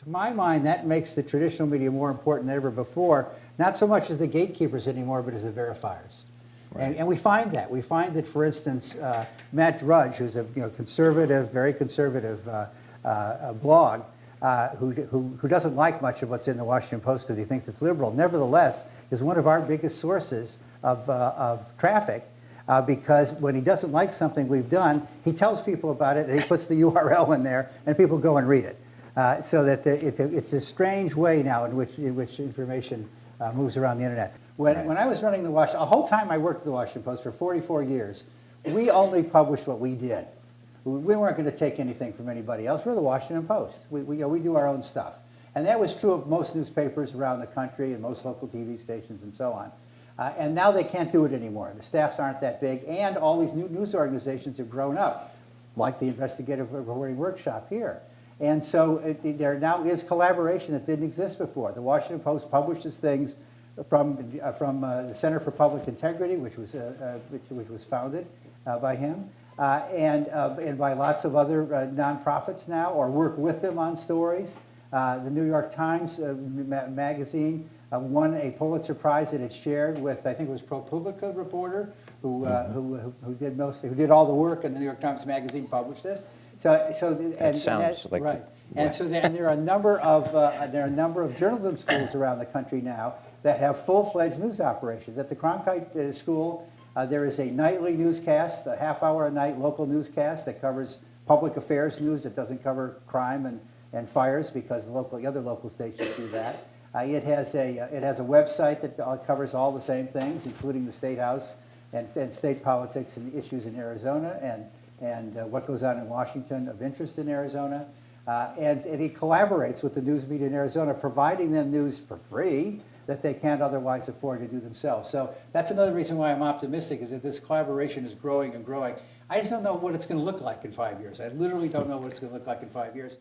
To my mind, that makes the traditional media more important than ever before, not so much as the gatekeepers anymore, but as the verifiers. Right. And we find that. We find that, for instance, Matt Drudge, who's a conservative, very conservative blog, who doesn't like much of what's in the Washington Post because he thinks it's liberal, nevertheless is one of our biggest sources of traffic because when he doesn't like something we've done, he tells people about it and he puts the URL in there and people go and read it. So that it's a strange way now in which information moves around the internet. When I was running the Washington, the whole time I worked at the Washington Post for 44 years, we only published what we did. We weren't going to take anything from anybody else. We're the Washington Post. We do our own stuff. And that was true of most newspapers around the country and most local TV stations and so on. And now they can't do it anymore. The staffs aren't that big, and all these new news organizations have grown up, like the Investigative Reporting Workshop here. And so there now is collaboration that didn't exist before. The Washington Post publishes things from the Center for Public Integrity, which was founded by him, and by lots of other nonprofits now, or work with them on stories. The New York Times magazine won a Pulitzer Prize that it shared with, I think it was ProPublica reporter, who did all the work, and the New York Times magazine published it. Sounds like right. And so there are a number of journalism schools around the country now that have full-fledged news operations. At the Cronkite School, there is a nightly newscast, a half-hour a night local newscast that covers public affairs news. It doesn't cover crime and fires because the other local stations do that. It has a website that covers all the same things, including the State House and state politics and issues in Arizona and what goes on in Washington of interest in Arizona. And he collaborates with the news media in Arizona, providing them news for free that they can't otherwise afford to do themselves. So that's another reason why I'm optimistic, is that this collaboration is growing and growing. I just don't know what it's going to look like in 5 years. I literally don't know what it's going to look like in 5 years.